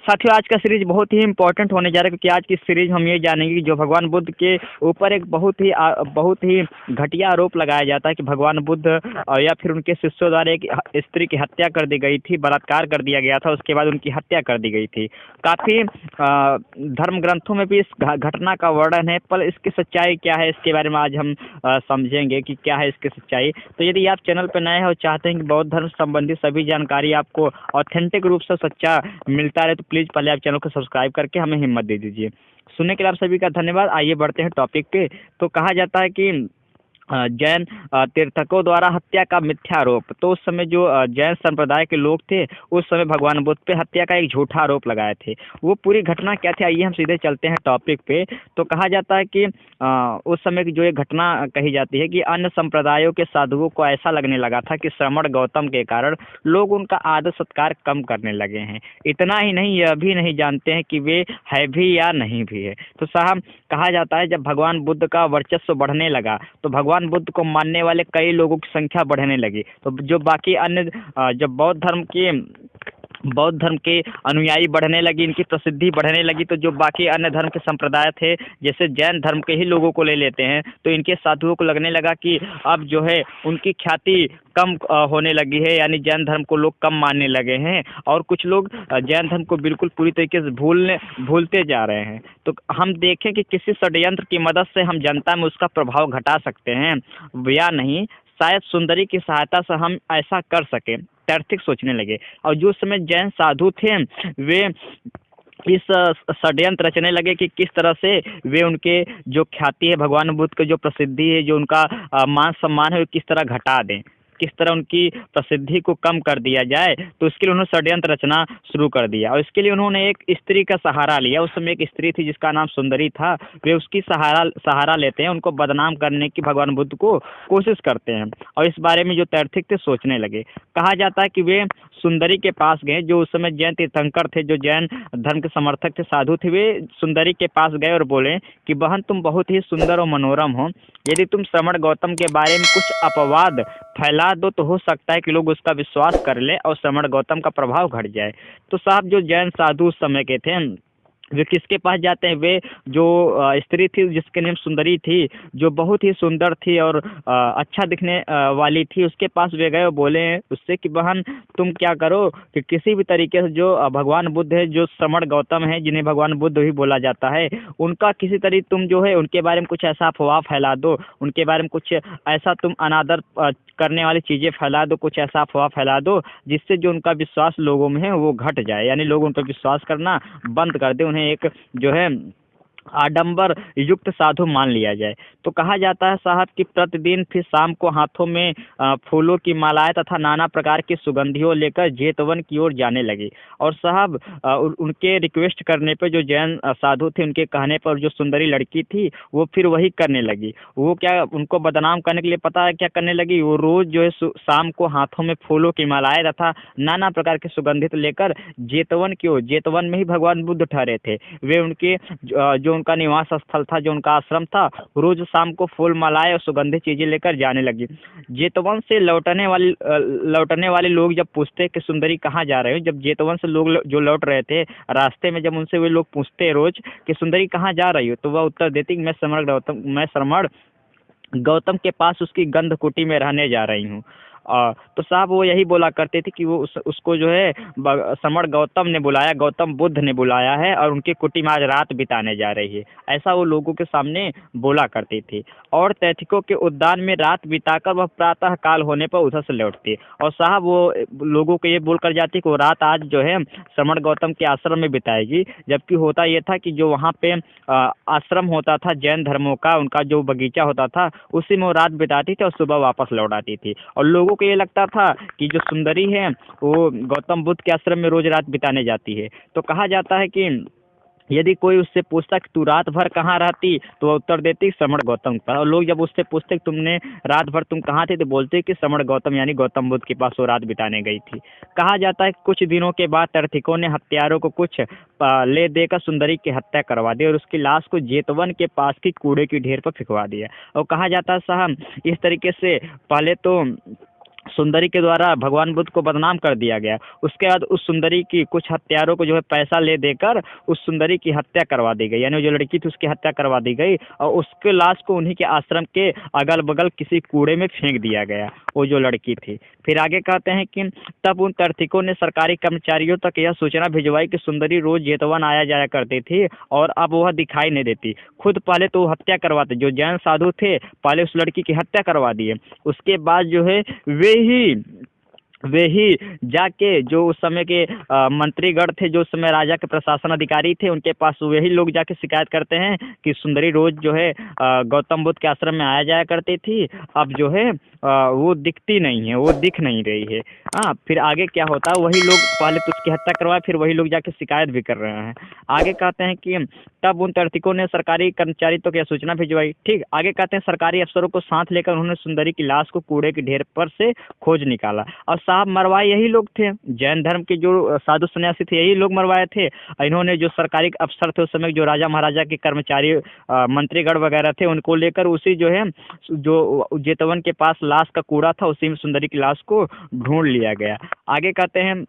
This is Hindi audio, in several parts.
साथियों, आज का सीरीज बहुत ही इंपॉर्टेंट होने जा रहा है, क्योंकि आज की सीरीज हम ये जानेंगे कि जो भगवान बुद्ध के ऊपर एक बहुत ही घटिया आरोप लगाया जाता है कि भगवान बुद्ध या फिर उनके शिष्यों द्वारा एक स्त्री की हत्या कर दी गई थी, बलात्कार कर दिया गया था, उसके बाद उनकी हत्या कर दी गई थी। काफ़ी धर्म ग्रंथों में भी इस घटना का वर्णन है, पर इसकी सच्चाई क्या है इसके बारे में आज हम समझेंगे कि क्या है इसकी सच्चाई। तो यदि आप चैनल पर नए हैं और चाहते हैं कि बौद्ध धर्म संबंधी सभी जानकारी आपको ऑथेंटिक रूप से सच्चा मिलता रहे, तो प्लीज़ पहले आप चैनल को सब्सक्राइब करके हमें हिम्मत दे दीजिए। सुनने के लिए आप सभी का धन्यवाद। आइए बढ़ते हैं टॉपिक पे। तो कहा जाता है कि जैन तीर्थकों द्वारा हत्या का मिथ्या आरोप। तो उस समय जो जैन संप्रदाय के लोग थे, उस समय भगवान बुद्ध पे हत्या का एक झूठा आरोप लगाए थे। वो पूरी घटना क्या थी, आइए हम सीधे चलते हैं टॉपिक पे। तो कहा जाता है कि उस समय की जो ये घटना कही जाती है कि अन्य संप्रदायों के साधुओं को ऐसा लगने लगा था कि श्रमण गौतम के कारण लोग उनका आदर सत्कार कम करने लगे हैं। इतना ही नहीं, यह भी नहीं जानते हैं कि वे है भी या नहीं भी है। तो साहब, कहा जाता है जब भगवान बुद्ध का वर्चस्व बढ़ने लगा तो भगवान बुद्ध को मानने वाले कई लोगों की संख्या बढ़ने लगी। तो जो बाकी अन्य जब बौद्ध धर्म के अनुयायी बढ़ने लगी, इनकी प्रसिद्धि बढ़ने लगी, तो जो बाकी अन्य धर्म के संप्रदाय थे, जैसे जैन धर्म के ही लोगों को ले लेते हैं, तो इनके साधुओं को लगने लगा कि अब जो है उनकी ख्याति कम होने लगी है, यानी जैन धर्म को लोग कम मानने लगे हैं और कुछ लोग जैन धर्म को बिल्कुल पूरी तरीके से भूलते जा रहे हैं। तो हम देखें कि किसी षड्यंत्र की मदद से हम जनता में उसका प्रभाव घटा सकते हैं या नहीं। शायद सुंदरी की सहायता से हम ऐसा कर सकें, तैर्थिक सोचने लगे। और जो समय जैन साधु थे, वे इस षड्यंत्र रचने लगे कि किस तरह से वे उनके जो ख्याति है, भगवान बुद्ध की जो प्रसिद्धि है, जो उनका मान सम्मान है, वो किस तरह घटा दें, किस तरह उनकी प्रसिद्धि को कम कर दिया जाए। तो इसके लिए उन्होंने षड्यंत्र रचना शुरू कर दिया और इसके लिए उन्होंने एक स्त्री का सहारा लिया। उस समय एक स्त्री थी जिसका नाम सुंदरी था। वे उसकी सहारा लेते हैं, उनको बदनाम करने की भगवान बुद्ध को कोशिश करते हैं और इस बारे में जो तैर्थिक थे सोचने लगे। कहा जाता है कि वे सुंदरी के पास गए, जो उस समय जैन तीर्थंकर थे, जो जैन धर्म के समर्थक थे, साधु थे। वे सुंदरी के पास गए और बोले कि बहन, तुम बहुत ही सुंदर और मनोरम हो। यदि तुम श्रमण गौतम के बारे में कुछ अपवाद फैला दो तो हो सकता है कि लोग उसका विश्वास कर ले और श्रमण गौतम का प्रभाव घट जाए। तो साहब, जो जैन साधु उस समय के थे, वे किसके पास जाते हैं? वे जो स्त्री थी जिसके नाम सुंदरी थी, जो बहुत ही सुंदर थी और अच्छा दिखने वाली थी, उसके पास वे गए और बोले उससे कि बहन, तुम क्या करो कि किसी भी तरीके से जो भगवान बुद्ध है, जो श्रमण गौतम है, जिन्हें भगवान बुद्ध भी बोला जाता है, उनका किसी तरीके तुम जो है उनके बारे में कुछ ऐसा अफवाह फैला दो, उनके बारे में कुछ ऐसा तुम अनादर करने वाली चीज़ें फैला दो, कुछ ऐसा अफवाह फैला दो जिससे जो उनका विश्वास लोगों में है वो घट जाए, यानी लोग उन पर विश्वास करना बंद कर दे, उन्हें एक जो है आडंबर युक्त साधु मान लिया जाए। तो कहा जाता है साहब कि प्रतिदिन फिर शाम को हाथों में फूलों की मालाएं तथा नाना प्रकार की सुगंधियों लेकर जेतवन की ओर जाने लगी। और साहब, उनके रिक्वेस्ट करने पर, जो जैन साधु थे उनके कहने पर, जो सुंदरी लड़की थी वो फिर वही करने लगी। वो क्या, उनको बदनाम करने के लिए पता है क्या करने लगी? वो रोज जो है शाम को हाथों में फूलों की मालाएं तथा नाना प्रकार के सुगंधित लेकर जेतवन की ओर, जेतवन में ही भगवान बुद्ध ठहरे थे, वे उनके जो उनका निवास स्थल था, जो उनका आश्रम था, रोज शाम को फूल मालाएं और सुगंधित चीजें लेकर जाने लगी। जेतवन से लौटने वाले लोग जब पूछते कि सुंदरी कहाँ जा रहे हो, जब जेतवन से लोग जो लौट रहे थे रास्ते में, जब उनसे वे लोग पूछते रोज कि सुंदरी कहाँ जा रही हो, तो वह उत्तर देती कि मैं श्रमण गौतम के पास उसकी गंध कुटी में रहने जा रही हूँ। तो साहब, वो यही बोला करते थे कि वो उसको जो है श्रमण गौतम ने बुलाया, गौतम बुद्ध ने बुलाया है और उनकी कुटी में आज रात बिताने जा रही है, ऐसा वो लोगों के सामने बोला करती थी। और तैथिकों के उद्यान में रात बिताकर वह प्रातः काल होने पर उधर से लौटती। और साहब, वो लोगों को ये बोल कर जाती कि वो रात आज जो है श्रमण गौतम के आश्रम में बिताएगी। जबकि होता ये था कि जो वहाँ पे आश्रम होता था जैन धर्मों का, उनका जो बगीचा होता था, उसी में वो रात बिताती थी और सुबह वापस लौट आती थी। और लोगों को ये लगता था कि जो सुंदरी है वो गौतम बुद्ध के आश्रम में रोज रात बिताने जाती है। तो कहा जाता है कि यदि कोई उससे पूछता कि तू रात भर कहाँ रहती, तो वह उत्तर देती श्रमण गौतम का। और लोग जब उससे पूछते कि तुमने रात भर तुम कहाँ थे, तो बोलते कि श्रमण गौतम यानी गौतम बुद्ध के पास वो रात बिताने गई थी। कहा जाता है कि कुछ दिनों के बाद तर्थिकों ने हत्यारों को कुछ ले देकर सुंदरी की हत्या करवा दी और उसकी लाश को जेतवन के पास की कूड़े की ढेर पर फेंकवा दिया। और कहा जाता है साहब, इस तरीके से पहले तो सुंदरी के द्वारा भगवान बुद्ध को बदनाम कर दिया गया। उसके बाद उस सुंदरी की कुछ हत्यारों को जो है पैसा ले देकर उस सुंदरी की हत्या करवा दी गई, यानी जो लड़की थी उसकी हत्या करवा दी गई और उसके लाश को उन्हीं के आश्रम के अगल बगल किसी कूड़े में फेंक दिया गया, वो जो लड़की थी। फिर आगे कहते हैं कि तब उन तर्थिकों ने सरकारी कर्मचारियों तक यह सूचना भिजवाई कि सुंदरी रोज जेतवन आया जाया करती थी और अब वह दिखाई नहीं देती। खुद पहले तो हत्या करवाते, जो जैन साधु थे पहले उस लड़की की हत्या करवा दिए, उसके बाद जो है वे ही जाके जो उस समय के मंत्रीगण थे, जो उस समय राजा के प्रशासन अधिकारी थे, उनके पास वही लोग जाके शिकायत करते हैं कि सुंदरी रोज जो है गौतम बुद्ध के आश्रम में आया जाया करती थी, अब जो है वो दिखती नहीं है, वो दिख नहीं रही है। हाँ, फिर आगे क्या होता है, वही लोग पहले तो उसकी हत्या करवाए, फिर वही लोग जाके शिकायत भी कर रहे हैं। आगे कहते हैं कि तब उन तर्तिकों ने सरकारी कर्मचारी तो क्या सूचना भिजवाई। ठीक, आगे कहते हैं सरकारी अफसरों को साथ लेकर उन्होंने सुंदरी की लाश को कूड़े के ढेर पर से खोज निकाला और साहब मरवाए यही लोग थे, जैन धर्म के जो साधु सन्यासी थे यही लोग मरवाए थे। इन्होंने जो सरकारी अफसर थे उस समय, जो राजा महाराजा के कर्मचारी मंत्रीगण वगैरह थे, उनको लेकर उसी जो है जो जेतवन के पास लाश का कूड़ा था उसी में सुंदरी की लाश को ढूंढ लिया गया। आगे कहते हैं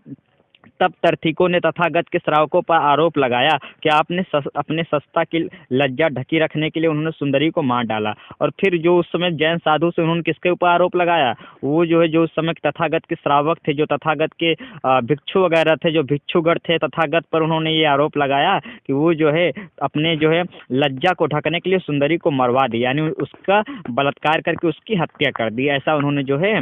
तब तर्थिकों ने तथागत के श्रावकों पर आरोप लगाया कि आपने अपने सत्ता की लज्जा ढकी रखने के लिए उन्होंने सुंदरी को मार डाला। और फिर जो उस समय जैन साधु से उन्होंने किसके ऊपर आरोप लगाया, वो जो है जो उस समय तथागत के श्रावक थे, जो तथागत के भिक्षु वगैरह थे, जो भिक्षुगण थे तथागत पर, उन्होंने ये आरोप लगाया कि वो जो है अपने जो है लज्जा को ढकने के लिए सुंदरी को मरवा दिया, यानी उसका बलात्कार करके उसकी हत्या कर दी, ऐसा उन्होंने जो है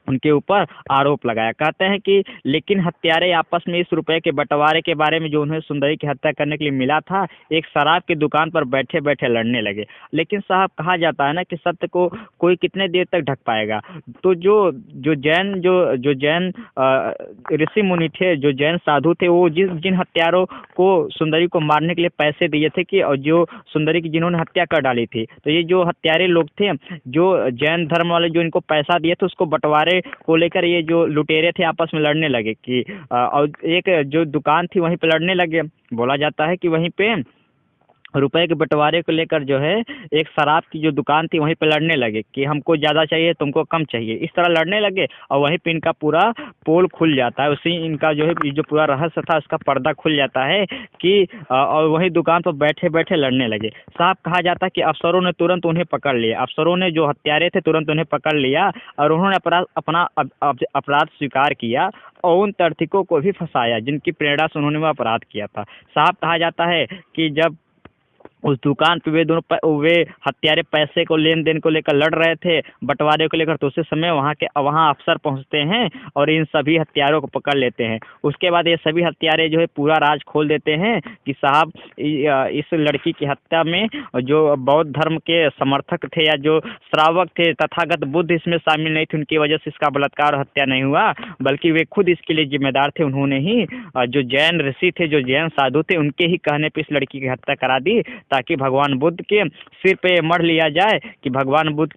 उनके ऊपर आरोप लगाया। कहते हैं कि लेकिन हत्यारे आपस में इस रुपए के बंटवारे के बारे में जो उन्हें सुंदरी की हत्या करने के लिए मिला था, एक शराब की दुकान पर बैठे बैठे लड़ने लगे। लेकिन साहब कहा जाता है ना कि सत्य को कोई कितने देर तक ढक पाएगा। तो जो जैन ऋषि मुनि थे, जो जैन साधु थे, वो जिन हत्यारों को सुंदरी को मारने के लिए पैसे दिए थे कि और जो सुंदरी की जिन्होंने हत्या कर डाली थी, तो ये जो हत्यारे लोग थे, जो जैन धर्म वाले जो इनको पैसा दिए थे, उसको बंटवारे को लेकर ये जो लुटेरे थे आपस में लड़ने लगे कि और एक जो दुकान थी वहीं पे लड़ने लगे। बोला जाता है कि वहीं पे रुपए के बंटवारे को लेकर जो है एक शराब की जो दुकान थी वहीं पे लड़ने लगे कि हमको ज़्यादा चाहिए तुमको कम चाहिए, इस तरह लड़ने लगे और वहीं पे इनका पूरा पोल खुल जाता है, उसी इनका जो है जो पूरा रहस्य था उसका पर्दा खुल जाता है कि और वहीं दुकान पर बैठे बैठे लड़ने लगे। साहब कहा जाता है कि अफसरों ने तुरंत उन्हें पकड़ लिया, अफसरों ने जो हत्यारे थे तुरंत उन्हें पकड़ लिया और उन्होंने अपना अपराध स्वीकार किया और उन तर्थिकों को भी फंसाया जिनकी प्रेरणा से उन्होंने वह अपराध किया था। साहब कहा जाता है कि जब उस दुकान पे वे हत्यारे पैसे को लेन देन को लेकर लड़ रहे थे, बंटवारे को लेकर, तो उसी समय वहाँ अफसर पहुँचते हैं और इन सभी हत्यारों को पकड़ लेते हैं। उसके बाद ये सभी हत्यारे जो है पूरा राज खोल देते हैं कि साहब इस लड़की की हत्या में जो बौद्ध धर्म के समर्थक थे या जो श्रावक थे, तथागत बुद्ध इसमें शामिल नहीं थे, उनकी वजह से इसका बलात्कार और हत्या नहीं हुआ, बल्कि वे खुद इसके लिए जिम्मेदार थे। उन्होंने ही जो जैन ऋषि थे, जो जैन साधु थे, उनके ही कहने पर इस लड़की की हत्या करा दी ताकि भगवान बुद्ध के सिर पे मढ़ लिया जाए कि भगवान बुद्ध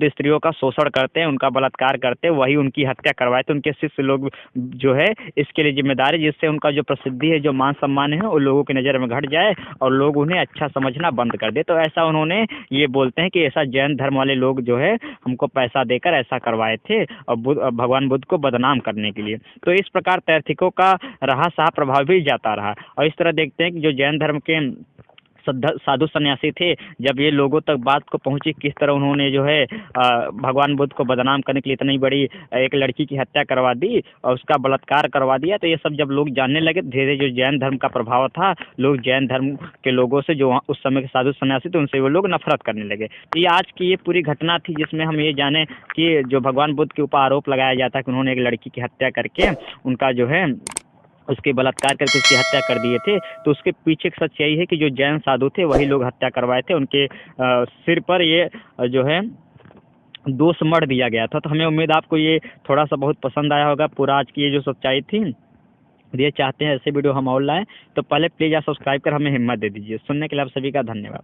स्त्रियों का शोषण करते हैं, उनका बलात्कार करते हैं, वही उनकी हत्या करवाए थे। उनके शिष्य लोग जो है इसके लिए जिम्मेदार है, जिससे उनका जो प्रसिद्धि है, जो मान सम्मान है, वो लोगों की नज़र में घट जाए और लोग उन्हें अच्छा समझना बंद कर दे। तो ऐसा उन्होंने ये बोलते हैं कि ऐसा जैन धर्म वाले लोग जो है हमको पैसा देकर ऐसा करवाए थे और भगवान बुद्ध को बदनाम करने के लिए। तो इस प्रकार तैर्थिकों का रहा सहा प्रभाव भी जाता रहा और इस तरह देखते हैं कि जो जैन धर्म के साधु सन्यासी थे, जब ये लोगों तक बात को पहुंची किस तरह उन्होंने जो है भगवान बुद्ध को बदनाम करने के लिए इतनी बड़ी एक लड़की की हत्या करवा दी और उसका बलात्कार करवा दिया, तो ये सब जब लोग जानने लगे, धीरे जो जैन धर्म का प्रभाव था, लोग जैन धर्म के लोगों से जो उस समय के साधु सन्यासी थे उनसे वो लोग नफरत करने लगे। तो ये आज की ये पूरी घटना थी जिसमें हम ये जाने कि जो भगवान बुद्ध के ऊपर आरोप लगाया जाता है कि उन्होंने एक लड़की की हत्या करके उनका जो है उसके बलात्कार करके उसकी हत्या कर दिए थे। तो उसके पीछे की सच यही है कि जो जैन साधु थे वही लोग हत्या करवाए थे, उनके सिर पर ये जो है दोष मढ़ दिया गया था। तो हमें उम्मीद आपको ये थोड़ा सा बहुत पसंद आया होगा, पूरा आज की ये जो सच्चाई थी। ये चाहते हैं ऐसे वीडियो हम और लाएं तो पहले प्लीज़ आप सब्सक्राइब कर हमें हिम्मत दे दीजिए। सुनने के लिए आप सभी का धन्यवाद।